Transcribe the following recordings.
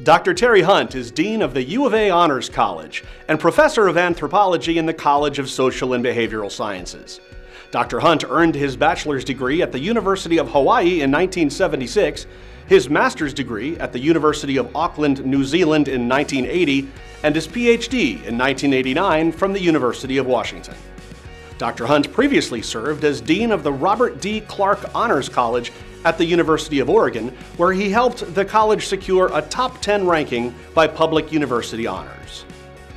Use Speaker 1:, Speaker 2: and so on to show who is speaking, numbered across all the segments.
Speaker 1: Dr. Terry Hunt is Dean of the U of A Honors College and Professor of Anthropology in the College of Social and Behavioral Sciences. Dr. Hunt earned his bachelor's degree at the University of Hawaii in 1976, his master's degree at the University of Auckland, New Zealand in 1980, and his Ph.D. in 1989 from the University of Washington. Dr. Hunt previously served as Dean of the Robert D. Clark Honors College at the University of Oregon, where he helped the college secure a top 10 ranking by Public University Honors.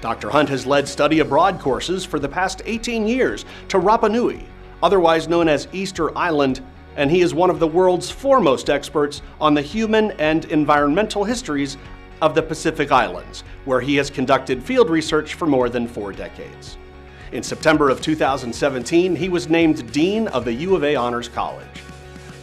Speaker 1: Dr. Hunt has led study abroad courses for the past 18 years to Rapa Nui, otherwise known as Easter Island, and he is one of the world's foremost experts on the human and environmental histories of the Pacific Islands, where he has conducted field research for more than 4 decades. In September of 2017, he was named Dean of the U of A Honors College.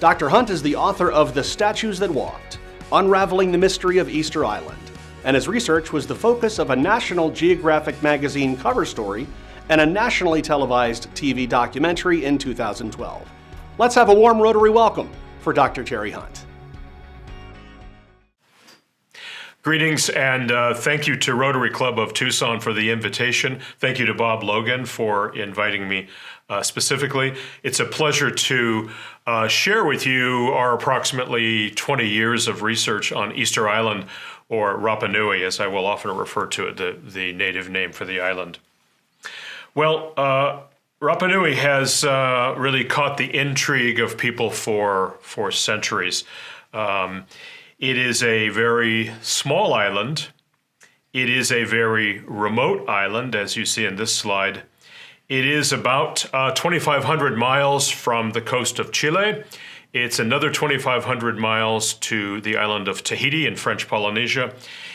Speaker 1: Dr. Hunt is the author of The Statues That Walked, Unraveling the Mystery of Easter Island, and his research was the focus of a National Geographic magazine cover story and a nationally televised TV documentary in 2012. Let's have a warm Rotary welcome for Dr. Terry Hunt.
Speaker 2: Greetings and thank you to Rotary Club of Tucson for the invitation. Thank you to Bob Logan for inviting me specifically. It's a pleasure to share with you our approximately 20 years of research on Easter Island, or Rapa Nui, as I will often refer to it, the native name for the island. Well, Rapa Nui has really caught the intrigue of people for centuries. It is a very small island. It is a very remote island, as you see in this slide. It is about 2,500 miles from the coast of Chile. It's another 2,500 miles to the island of Tahiti in French Polynesia.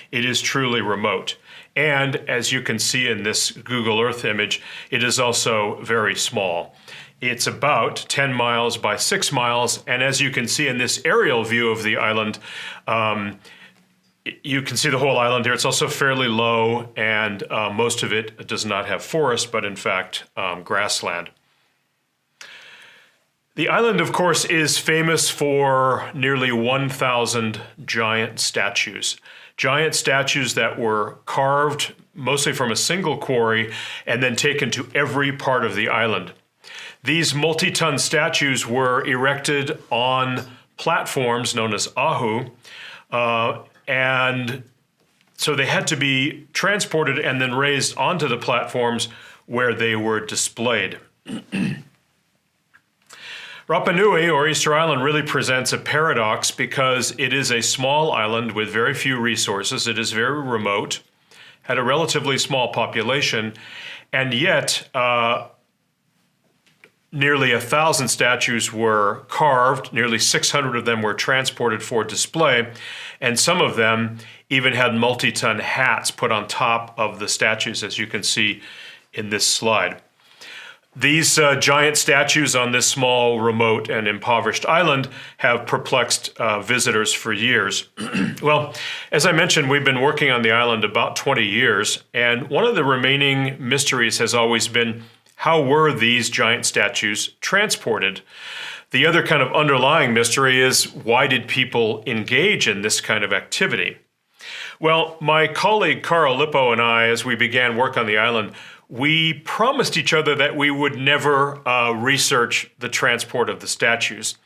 Speaker 2: It is truly remote. And as you can see in this Google Earth image, it is also very small. It's about 10 miles by 6 miles, and as you can see in this aerial view of the island, you can see the whole island here. It's also fairly low, and most of it does not have forest, but in fact, grassland. The island, of course, is famous for nearly 1,000 giant statues. Giant statues that were carved mostly from a single quarry and then taken to every part of the island. These multi-ton statues were erected on platforms known as ahu, and so they had to be transported and then raised onto the platforms where they were displayed. Rapa Nui, or Easter Island, really presents a paradox because it is a small island with very few resources. It is very remote, had a relatively small population, and yet nearly 1,000 statues were carved, nearly 600 of them were transported for display, and some of them even had multi-ton hats put on top of the statues, as you can see in this slide. These giant statues on this small, remote, and impoverished island have perplexed visitors for years. Well, as I mentioned, we've been working on the island about 20 years, and one of the remaining mysteries has always been, how were these giant statues transported? The other kind of underlying mystery is, why did people engage in this kind of activity? Well, my colleague Carl Lipo and I, as we began work on the island, we promised each other that we would never research the transport of the statues.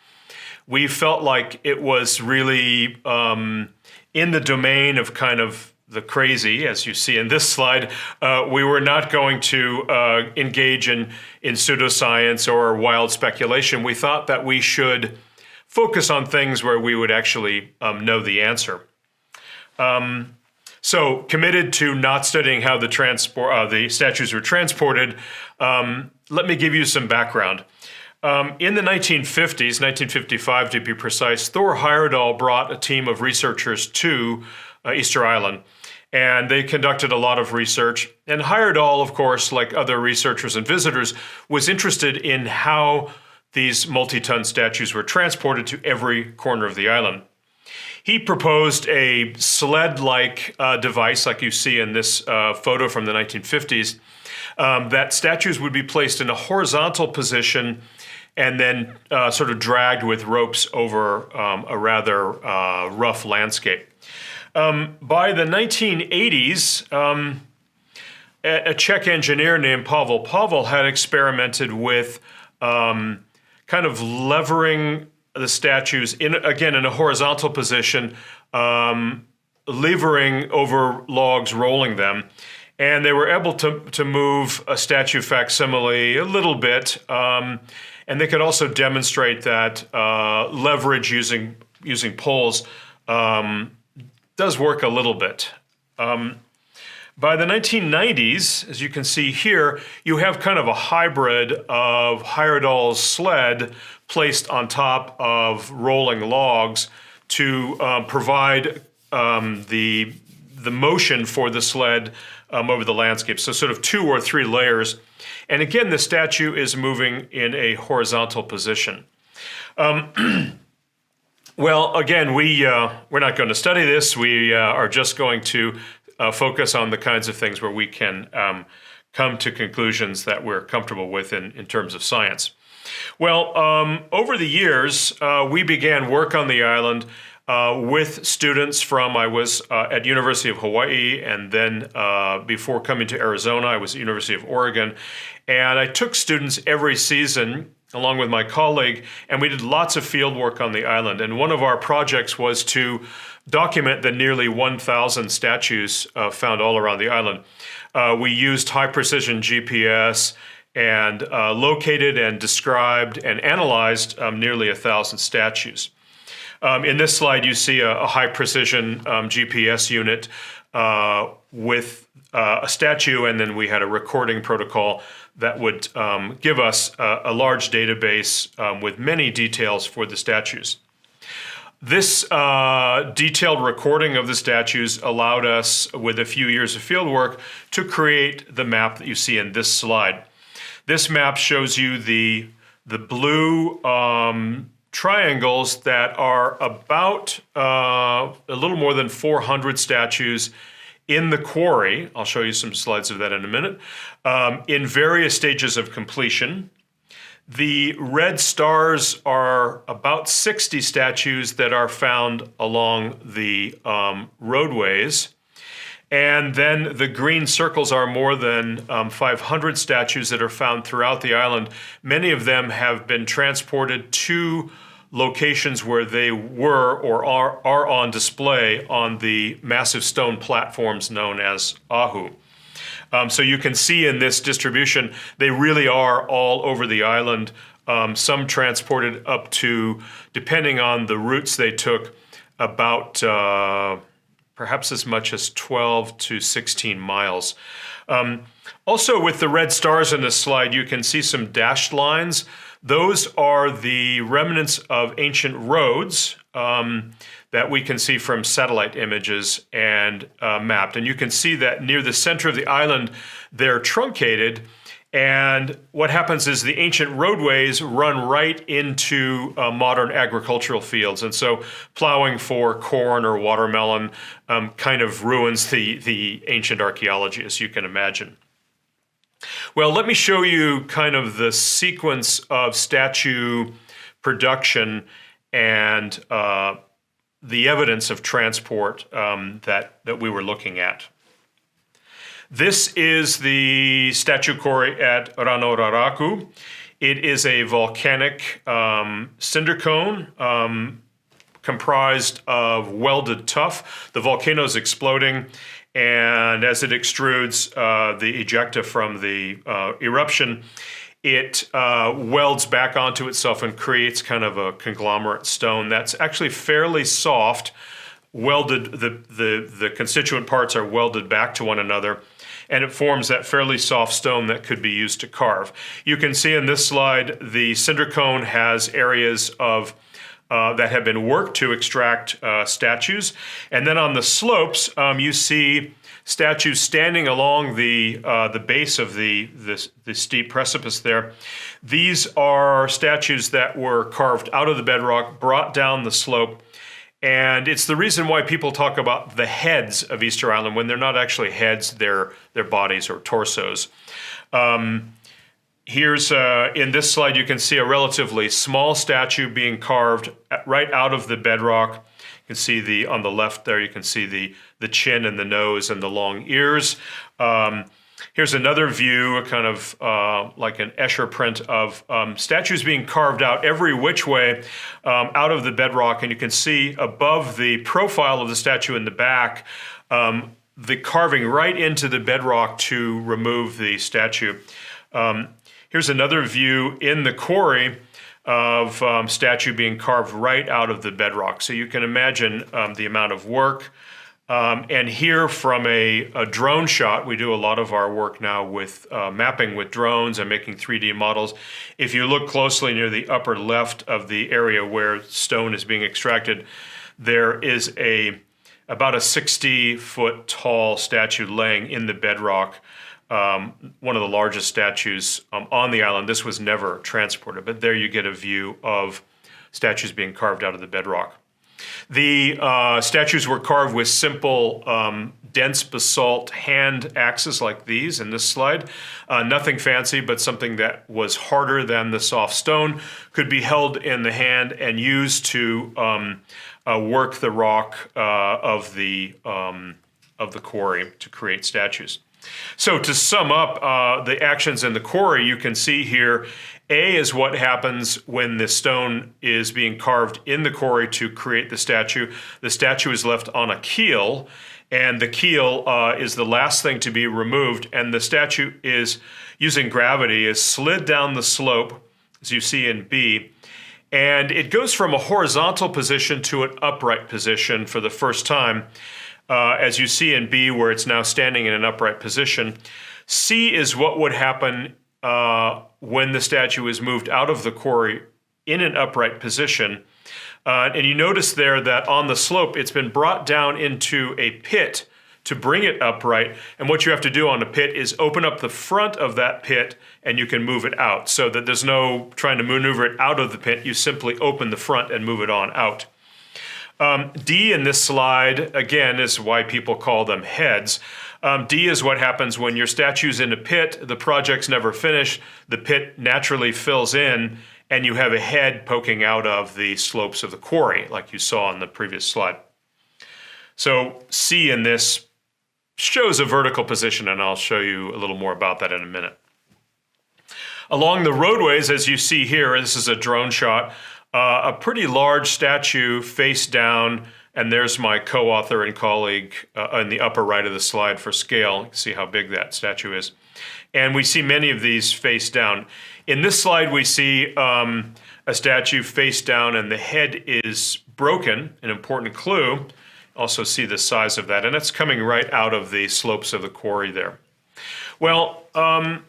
Speaker 2: We felt like it was really in the domain of kind of the crazy, as you see in this slide. We were not going to engage in pseudoscience or wild speculation. We thought that we should focus on things where we would actually know the answer. So committed to not studying how the statues were transported, let me give you some background. In the 1950s, 1955 to be precise, Thor Heyerdahl brought a team of researchers to Easter Island, and they conducted a lot of research. And Heyerdahl, of course, like other researchers and visitors, was interested in how these multi-ton statues were transported to every corner of the island. He proposed a sled-like device, like you see in this photo from the 1950s, that statues would be placed in a horizontal position and then sort of dragged with ropes over a rather rough landscape. By the 1980s, a Czech engineer named Pavel had experimented with kind of levering the statues in a horizontal position, levering over logs, rolling them. And they were able to move a statue facsimile a little bit. And they could also demonstrate that leverage using poles does work a little bit. By the 1990s, as you can see here, you have kind of a hybrid of Heyerdahl's sled placed on top of rolling logs to provide the motion for the sled over the landscape. So sort of 2 or 3 layers. And again, the statue is moving in a horizontal position. Well, again, we're not going to study this. We are just going to focus on the kinds of things where we can come to conclusions that we're comfortable with in terms of science. Well, over the years, we began work on the island with students from, I was at University of Hawaii, and then before coming to Arizona, I was at University of Oregon. And I took students every season along with my colleague, and we did lots of field work on the island. And one of our projects was to document the nearly 1,000 statues found all around the island. We used high-precision GPS and located and described and analyzed nearly 1,000 statues. In this slide, you see a high-precision GPS unit with a statue, and then we had a recording protocol that would give us a large database with many details for the statues. This detailed recording of the statues allowed us, with a few years of field work, to create the map that you see in this slide. This map shows you the blue triangles that are about a little more than 400 statues in the quarry. I'll show you some slides of that in a minute, in various stages of completion. The red stars are about 60 statues that are found along the roadways. And then the green circles are more than 500 statues that are found throughout the island. Many of them have been transported to locations where they were or are on display on the massive stone platforms known as ahu. So you can see in this distribution, they really are all over the island, some transported up to, depending on the routes they took, about perhaps as much as 12 to 16 miles. Also, with the red stars in this slide, you can see some dashed lines. Those are the remnants of ancient roads that we can see from satellite images and mapped. And you can see that near the center of the island, they're truncated. And what happens is the ancient roadways run right into modern agricultural fields. And so plowing for corn or watermelon kind of ruins the ancient archaeology, as you can imagine. Well, let me show you kind of the sequence of statue production and the evidence of transport that we were looking at. This is the statue quarry at Ranoraraku. It is a volcanic cinder cone comprised of welded tuff. The volcano is exploding, and as it extrudes the ejecta from the eruption, it welds back onto itself and creates kind of a conglomerate stone that's actually fairly soft. Welded, the constituent parts are welded back to one another, and it forms that fairly soft stone that could be used to carve. You can see in this slide, the cinder cone has areas of that have been worked to extract statues. And then on the slopes, you see statues standing along the base of the steep precipice there. These are statues that were carved out of the bedrock, brought down the slope. And it's the reason why people talk about the heads of Easter Island when they're not actually heads, they're bodies or torsos. Here's, in this slide, you can see a relatively small statue being carved right out of the bedrock. You can see on the left there, you can see the chin and the nose and the long ears. Here's another view, kind of like an Escher print of statues being carved out every which way out of the bedrock. And you can see above the profile of the statue in the back, the carving right into the bedrock to remove the statue. Here's another view in the quarry of statue being carved right out of the bedrock. So you can imagine the amount of work. And here from a drone shot, we do a lot of our work now with mapping with drones and making 3D models. If you look closely near the upper left of the area where stone is being extracted, there is about a 60-foot tall statue laying in the bedrock, one of the largest statues on the island. This was never transported, but there you get a view of statues being carved out of the bedrock. The statues were carved with simple, dense basalt hand axes like these in this slide. Nothing fancy, but something that was harder than the soft stone, could be held in the hand and used to work the rock of the quarry to create statues. So to sum up the actions in the quarry, you can see here, A is what happens when the stone is being carved in the quarry to create the statue. The statue is left on a keel, and the keel is the last thing to be removed, and the statue is, using gravity, is slid down the slope, as you see in B, and it goes from a horizontal position to an upright position for the first time. As you see in B, where it's now standing in an upright position. C is what would happen when the statue is moved out of the quarry in an upright position. And you notice there that on the slope, it's been brought down into a pit to bring it upright. And what you have to do on a pit is open up the front of that pit and you can move it out, so that there's no trying to maneuver it out of the pit. You simply open the front and move it on out. D in this slide, again, is why people call them heads. D is what happens when your statue's in a pit, the project's never finished, the pit naturally fills in, and you have a head poking out of the slopes of the quarry, like you saw on the previous slide. So C in this shows a vertical position, and I'll show you a little more about that in a minute. Along the roadways, as you see here, this is a drone shot, a pretty large statue face down, and there's my co-author and colleague in the upper right of the slide for scale. You can see how big that statue is. And we see many of these face down. In this slide, we see a statue face down and the head is broken, an important clue. Also see the size of that, and it's coming right out of the slopes of the quarry there. Well,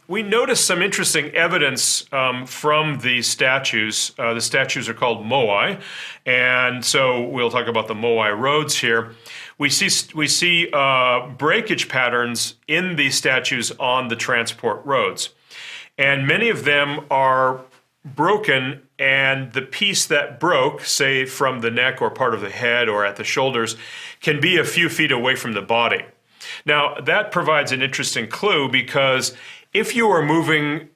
Speaker 2: we noticed some interesting evidence from these statues. The statues are called moai, and so we'll talk about the Moai Roads here. We see breakage patterns in these statues on the transport roads, and many of them are broken, and the piece that broke, say from the neck or part of the head or at the shoulders, can be a few feet away from the body. Now, that provides an interesting clue, because if you are moving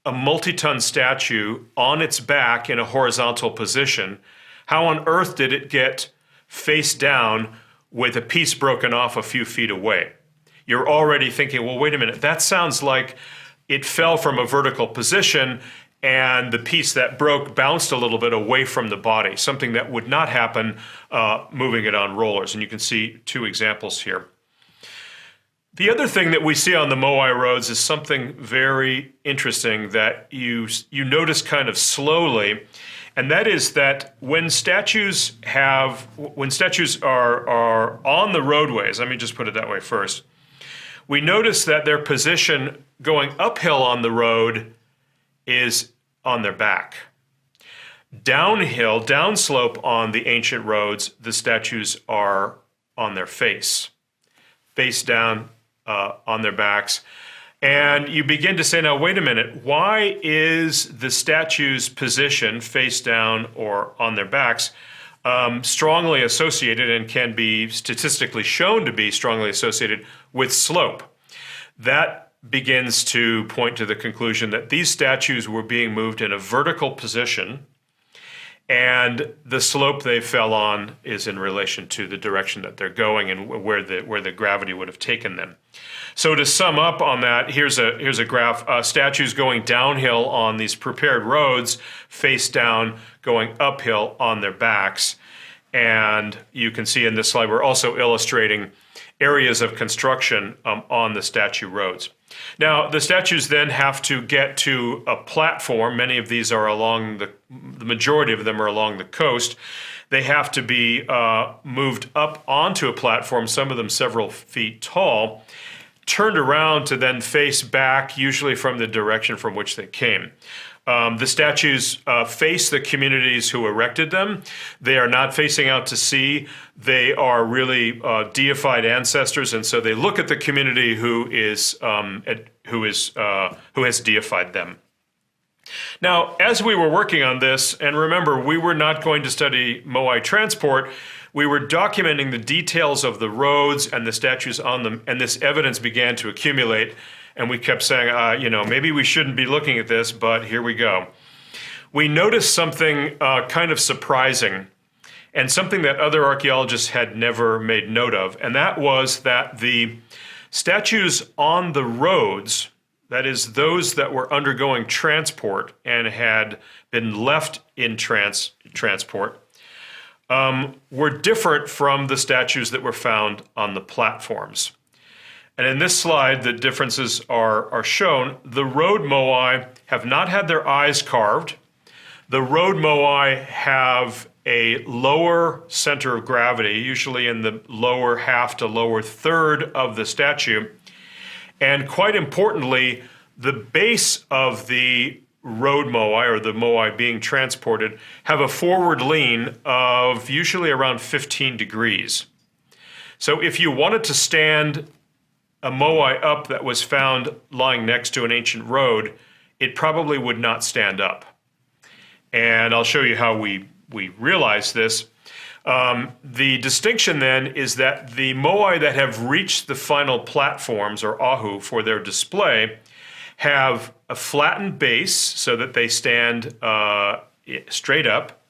Speaker 2: a multi-ton statue on its back in a horizontal position, how on earth did it get face down with a piece broken off a few feet away? You're already thinking, well, wait a minute, that sounds like it fell from a vertical position and the piece that broke bounced a little bit away from the body, something that would not happen moving it on rollers. And you can see two examples here. The other thing that we see on the Moai Roads is something very interesting that you notice kind of slowly, and that is that when statues are on the roadways, let me just put it that way first, we notice that their position going uphill on the road is on their back. Downhill, downslope on the ancient roads, the statues are on their face down, on their backs. And you begin to say, now, wait a minute, why is the statue's position face down or on their backs strongly associated and can be statistically shown to be strongly associated with slope? That begins to point to the conclusion that these statues were being moved in a vertical position, and the slope they fell on is in relation to the direction that they're going and where the gravity would have taken them. So to sum up on that, here's a graph. Statues going downhill on these prepared roads, face down, going uphill on their backs. And you can see in this slide, we're also illustrating areas of construction on the statue roads. Now, the statues then have to get to a platform. Many of these are along the majority of them are along the coast. They have to be moved up onto a platform, some of them several feet tall, turned around to then face back, usually from the direction from which they came. The statues face the communities who erected them. They are not facing out to sea. They are really deified ancestors, and so they look at the community who has deified them. Now, as we were working on this, and remember, we were not going to study Moai transport. We were documenting the details of the roads and the statues on them, and this evidence began to accumulate. And we kept saying, maybe we shouldn't be looking at this, but here we go. We noticed something kind of surprising, and something that other archaeologists had never made note of, and that was that the statues on the roads, that is, those that were undergoing transport and had been left in transport, were different from the statues that were found on the platforms. And in this slide, the differences are shown. The road Moai have not had their eyes carved. The road Moai have a lower center of gravity, usually in the lower half to lower third of the statue. And quite importantly, the base of the road Moai, or the Moai being transported, have a forward lean of usually around 15 degrees. So if you wanted to stand a Moai up that was found lying next to an ancient road, it probably would not stand up. And I'll show you how we realize this. The distinction then is that the Moai that have reached the final platforms, or ahu, for their display, have a flattened base so that they stand straight up.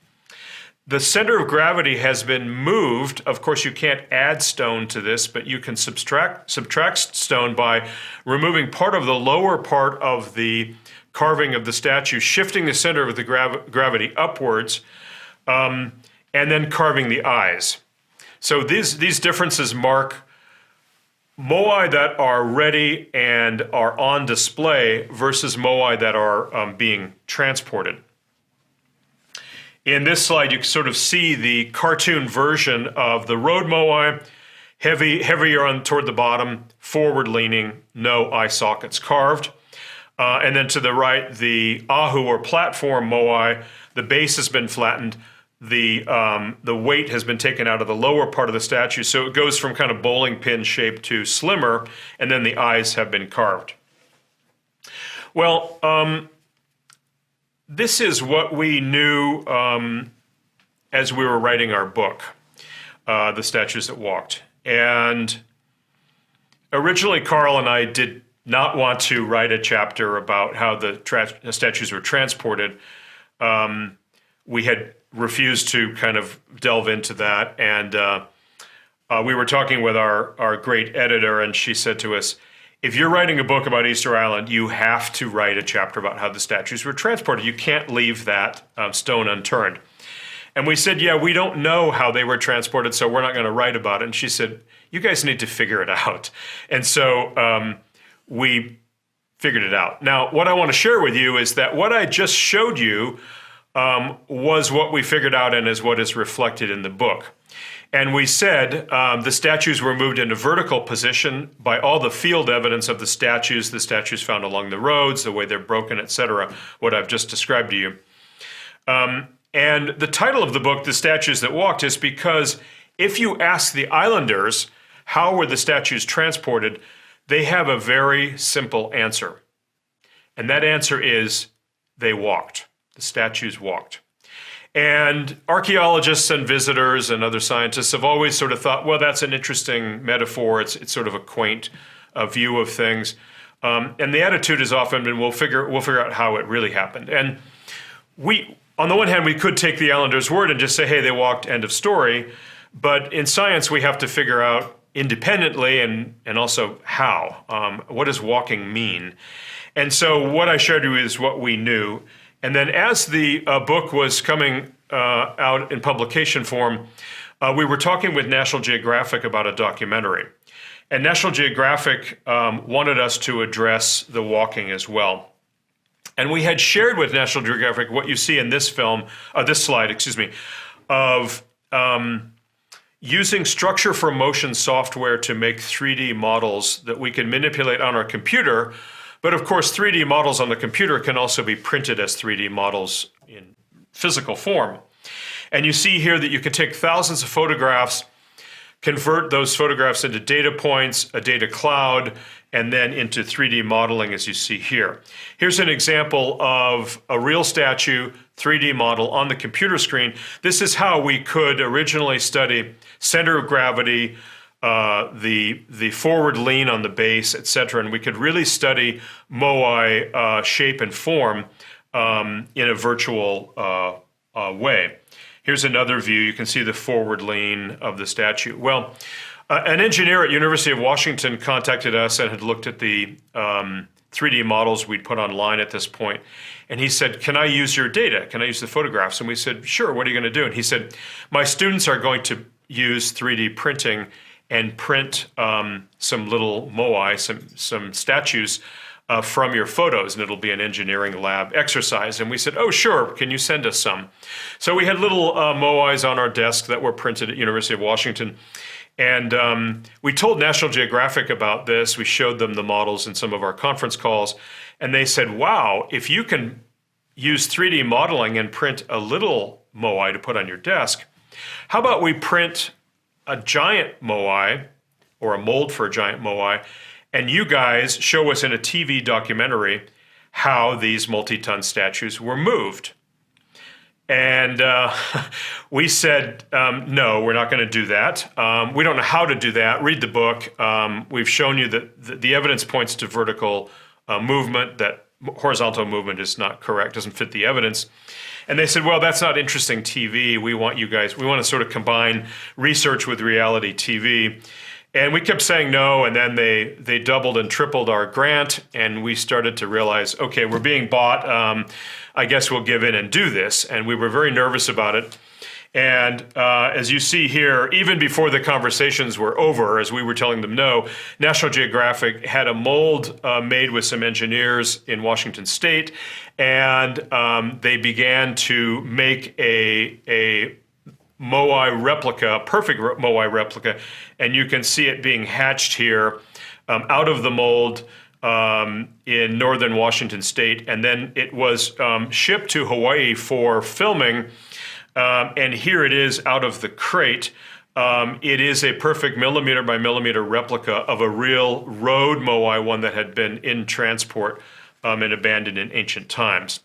Speaker 2: The center of gravity has been moved. Of course, you can't add stone to this, but you can subtract stone by removing part of the lower part of the carving of the statue, shifting the center of the gravity upwards, and then carving the eyes. So these differences mark Moai that are ready and are on display versus Moai that are being transported. In this slide, you can sort of see the cartoon version of the road Moai, heavier toward the bottom, forward-leaning, no eye sockets carved. And then to the right, the ahu, or platform Moai, the base has been flattened. The weight has been taken out of the lower part of the statue, so it goes from kind of bowling pin shape to slimmer, and then the eyes have been carved. Well, this is what we knew as we were writing our book, The Statues That Walked. And originally, Carl and I did not want to write a chapter about how the statues were transported. We had refused to kind of delve into that, and we were talking with our great editor, and she said to us, if you're writing a book about Easter Island, you have to write a chapter about how the statues were transported. You can't leave that stone unturned. And we said, yeah, we don't know how they were transported, so we're not going to write about it. And she said, you guys need to figure it out. And so we figured it out. Now, what I want to share with you is that what I just showed you was what we figured out and is what is reflected in the book. And we said the statues were moved into vertical position by all the field evidence of the statues found along the roads, the way they're broken, etc., what I've just described to you. And the title of the book, The Statues That Walked, is because if you ask the islanders how were the statues transported, they have a very simple answer. And that answer is they walked. The statues walked. And archaeologists and visitors and other scientists have always sort of thought, well, that's an interesting metaphor. It's sort of a quaint view of things. And the attitude has often been, we'll figure out how it really happened. And on the one hand, we could take the islanders' word and just say, hey, they walked, end of story. But in science, we have to figure out independently and also how. What does walking mean? And so what I showed you is what we knew. And then as the book was coming out in publication form, we were talking with National Geographic about a documentary. And National Geographic wanted us to address the walking as well. And we had shared with National Geographic what you see in this slide, of using structure for motion software to make 3D models that we can manipulate on our computer. But of course, 3D models on the computer can also be printed as 3D models in physical form. And you see here that you can take thousands of photographs, convert those photographs into data points, a data cloud, and then into 3D modeling as you see here. Here's an example of a real statue 3D model on the computer screen. This is how we could originally study center of gravity, the forward lean on the base, etc. And we could really study Moai shape and form in a virtual way. Here's another view. You can see the forward lean of the statue. Well, an engineer at University of Washington contacted us and had looked at the 3D models we'd put online at this point. And he said, can I use your data? Can I use the photographs? And we said, sure, what are you going to do? And he said, my students are going to use 3D printing and print some little moai, some statues from your photos, and it'll be an engineering lab exercise. And we said, oh, sure, can you send us some? So we had little moais on our desk that were printed at University of Washington. And we told National Geographic about this. We showed them the models in some of our conference calls. And they said, wow, if you can use 3D modeling and print a little moai to put on your desk, how about we print a giant moai or a mold for a giant moai, and you guys show us in a TV documentary how these multi-ton statues were moved. And we said, no, we're not going to do that. We don't know how to do that. Read the book. We've shown you that the evidence points to vertical movement, that horizontal movement is not correct, doesn't fit the evidence. And they said, well, that's not interesting TV. We want to sort of combine research with reality TV. And we kept saying no, and then they doubled and tripled our grant, and we started to realize, okay, we're being bought. I guess we'll give in and do this. And we were very nervous about it. And as you see here, even before the conversations were over, as we were telling them no, National Geographic had a mold made with some engineers in Washington State, and they began to make a Moai replica, perfect Moai replica, and you can see it being hatched here out of the mold in northern Washington State, and then it was shipped to Hawaii for filming, and here it is out of the crate. It is a perfect millimeter by millimeter replica of a real road Moai, one that had been in transport and abandoned in ancient times.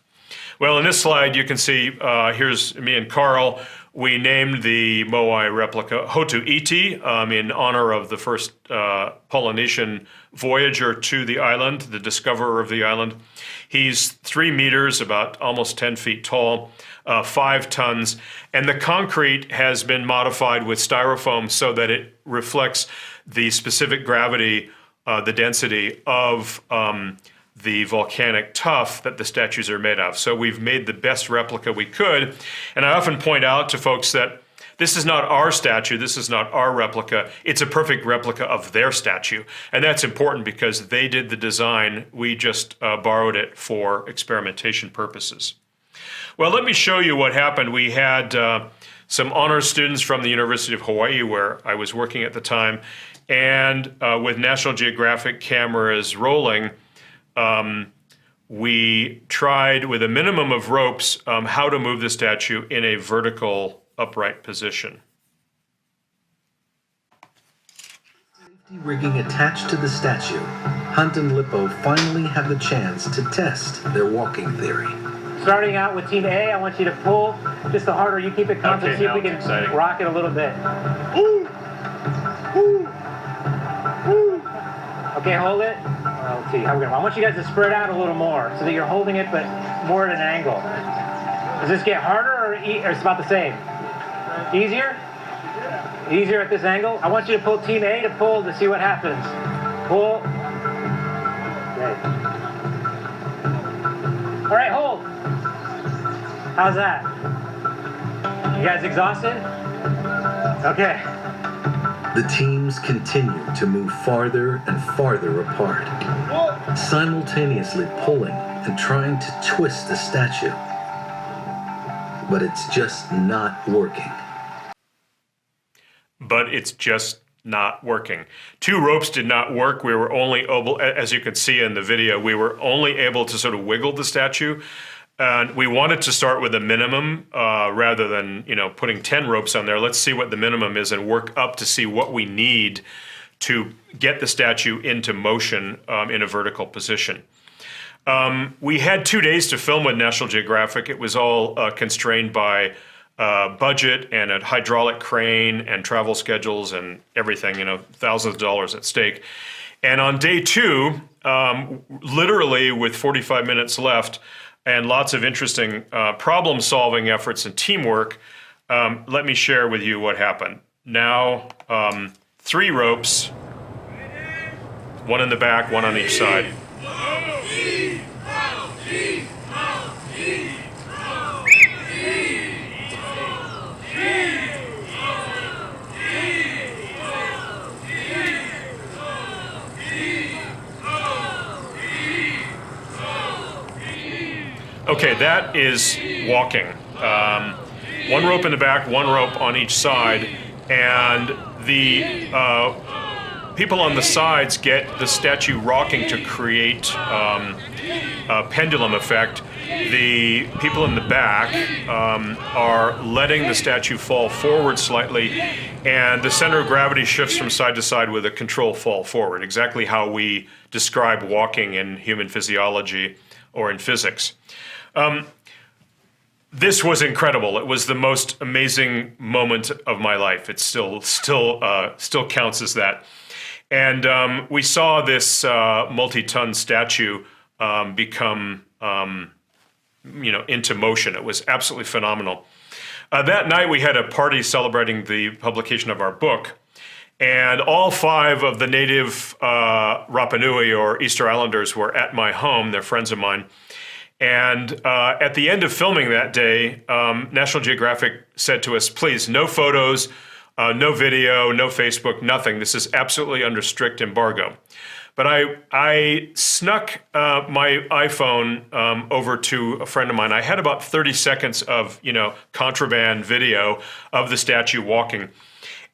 Speaker 2: Well, in this slide, you can see, here's me and Carl. We named the Moai replica Hotu Iti in honor of the first Polynesian voyager to the island, the discoverer of the island. He's 3 meters, about almost 10 feet tall, 5 tons, and the concrete has been modified with styrofoam so that it reflects the specific gravity, the density of the volcanic tuff that the statues are made of. So we've made the best replica we could. And I often point out to folks that this is not our statue, this is not our replica, it's a perfect replica of their statue. And that's important because they did the design, we just borrowed it for experimentation purposes. Well, let me show you what happened. We had some honors students from the University of Hawaii, where I was working at the time, and with National Geographic cameras rolling, we tried with a minimum of ropes how to move the statue in a vertical upright position.
Speaker 3: Safety rigging attached to the statue, Hunt and Lipo finally have the chance to test their walking theory.
Speaker 4: Starting out with Team A, I want you to pull just the harder you keep it constant, see if we can rock it a little bit. Ooh. Ooh. Ooh. Okay, hold it. Let's see how we're going. I want you guys to spread out a little more so that you're holding it, but more at an angle. Does this get harder or it's about the same? Easier? Easier at this angle? I want you to pull team A to pull to see what happens. Pull. Okay. All right, hold. How's that? You guys exhausted? Okay.
Speaker 3: The teams continue to move farther and farther apart, simultaneously pulling and trying to twist the statue. But it's just not working.
Speaker 2: But it's just not working. 2 ropes did not work. We were only able, as you can see in the video, we were only able to sort of wiggle the statue. And we wanted to start with a minimum rather than, putting 10 ropes on there. Let's see what the minimum is and work up to see what we need to get the statue into motion in a vertical position. We had 2 days to film with National Geographic. It was all constrained by budget and a hydraulic crane and travel schedules and everything, thousands of dollars at stake. And on day 2, literally with 45 minutes left, and lots of interesting problem-solving efforts and teamwork, let me share with you what happened. Now, 3 ropes, 1 in the back, 1 on each side. Okay, that is walking. 1 rope in the back, 1 rope on each side, and the people on the sides get the statue rocking to create a pendulum effect. The people in the back are letting the statue fall forward slightly, and the center of gravity shifts from side to side with a controlled fall forward, exactly how we describe walking in human physiology or in physics. This was incredible. It was the most amazing moment of my life. It still counts as that. And we saw this multi-ton statue become into motion. It was absolutely phenomenal. That night we had a party celebrating the publication of our book, and all 5 of the native Rapa Nui or Easter Islanders were at my home. They're friends of mine. And at the end of filming that day, National Geographic said to us, please, no photos, no video, no Facebook, nothing. This is absolutely under strict embargo. But I snuck my iPhone over to a friend of mine. I had about 30 seconds of, contraband video of the statue walking.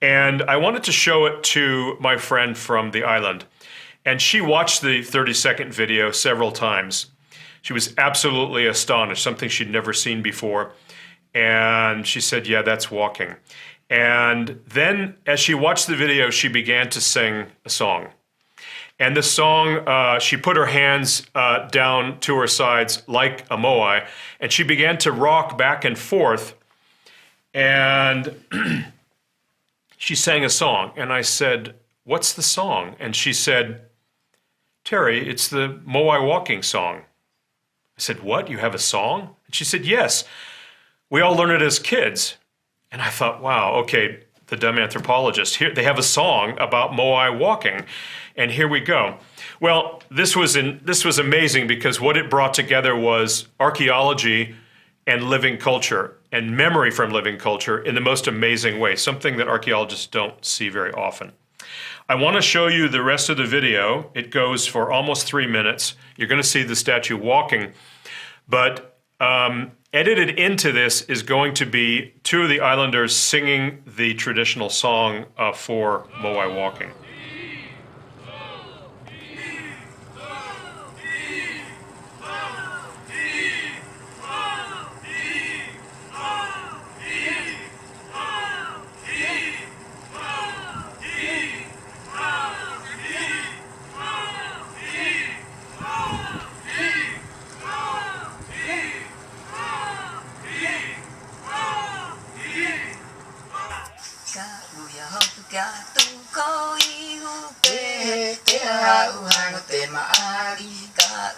Speaker 2: And I wanted to show it to my friend from the island. And she watched the 30-second video several times. She was absolutely astonished, something she'd never seen before. And she said, yeah, that's walking. And then as she watched the video, she began to sing a song. And the song, she put her hands down to her sides like a moai, and she began to rock back and forth. And she sang a song. And I said, what's the song? And she said, Terry, it's the Moai walking song. I said, what? You have a song? And she said, yes. We all learn it as kids. And I thought, wow, okay, the dumb anthropologist. Here, they have a song about Moai walking. And here we go. Well, this was amazing because what it brought together was archaeology and living culture and memory from living culture in the most amazing way, something that archaeologists don't see very often. I want to show you the rest of the video. It goes for almost 3 minutes. You're going to see the statue walking, but edited into this is going to be 2 of the islanders singing the traditional song for Moai walking.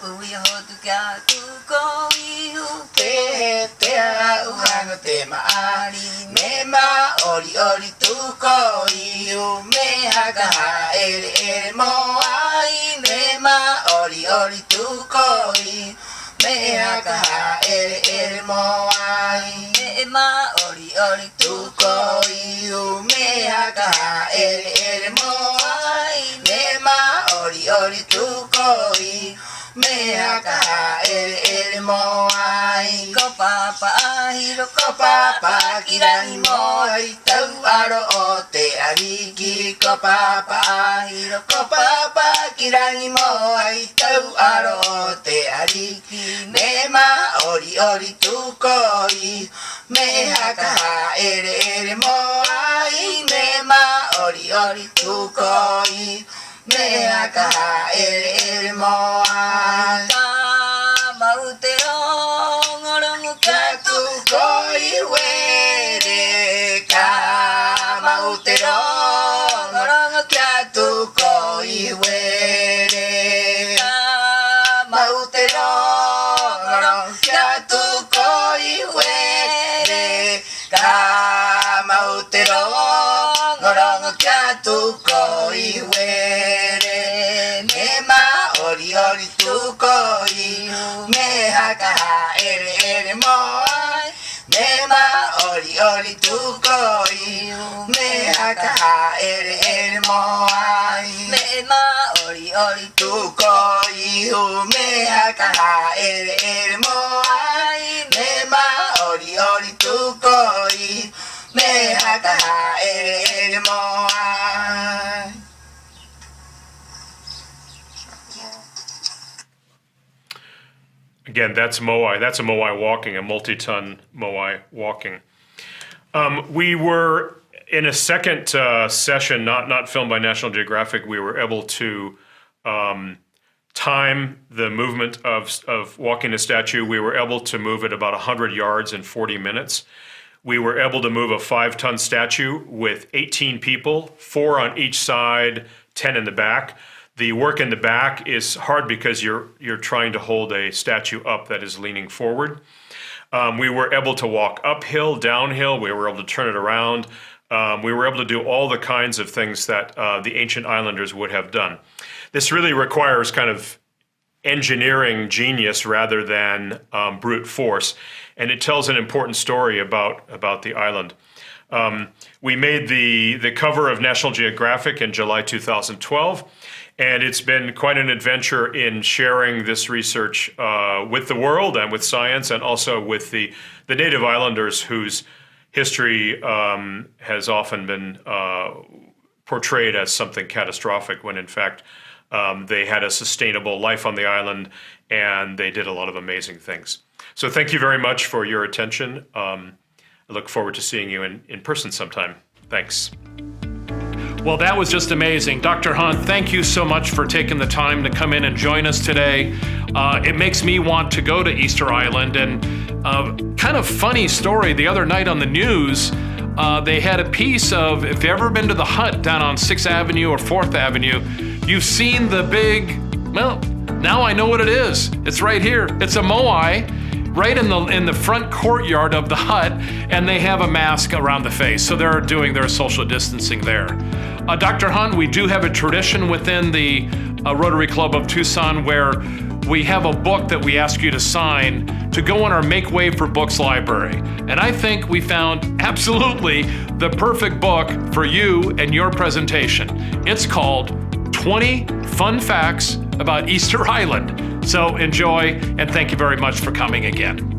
Speaker 5: uia hotu kia tuko iu te te uhanga te maari me ma ori ori tuko iu me haka ere ere moai me ma ori ori tuko iu me haka ere ere moai me ma ori ori tuko iu me haka ere ere moai me ma ori ori tuko iu me haka ere ere moai ko papa ahiro ko papa kirangi moai tau aro o te ariki ko papa ahiro ko papa kirangi moai tau aro o te ariki me ma ori ori tuko iu me haka ere ere moai me ma ori ori tuko iu me haka ere ere moai ka mautero ngorongo ka tuko iwere ka mautero ngorongo ka tuko iwere ka mautero ngorongo ka tuko iwere ka mautero ngorongo ka tuko iwere me ma ori ori tuko iu me haka ere ere moai me ma ori ori tuko iu me haka ere ere moai me ma ori ori tuko iu me haka ere ere moai me ma ori ori tuko iu me haka ere ere moai.
Speaker 2: Again, that's Moai. That's a Moai walking, a multi-ton Moai walking. We were in a second session, not filmed by National Geographic. We were able to time the movement of walking the statue. We were able to move it about 100 yards in 40 minutes. We were able to move a 5-ton statue with 18 people, 4 on each side, 10 in the back. The work in the back is hard because you're trying to hold a statue up that is leaning forward. We were able to walk uphill, downhill. We were able to turn it around. We were able to do all the kinds of things that the ancient islanders would have done. This really requires kind of engineering genius rather than brute force, and it tells an important story about the island. We made the cover of National Geographic in July 2012. And it's been quite an adventure in sharing this research with the world and with science, and also with the native islanders whose history has often been portrayed as something catastrophic, when in fact they had a sustainable life on the island and they did a lot of amazing things. So thank you very much for your attention. I look forward to seeing you in person sometime. Thanks.
Speaker 6: Well, that was just amazing. Dr. Hunt, thank you so much for taking the time to come in and join us today. It makes me want to go to Easter Island. And kind of funny story, the other night on the news, they had a piece of, if you've ever been to the hut down on 6th Avenue or 4th Avenue, you've seen the big, well, now I know what it is. It's right here. It's a Moai, right in the front courtyard of the hut, and they have a mask around the face. So they're doing their social distancing there. Dr. Hunt, we do have a tradition within the Rotary Club of Tucson where we have a book that we ask you to sign to go on our Make Way for Books library. And I think we found absolutely the perfect book for you and your presentation. It's called 20 Fun Facts About Easter Island. So enjoy, and thank you very much for coming again.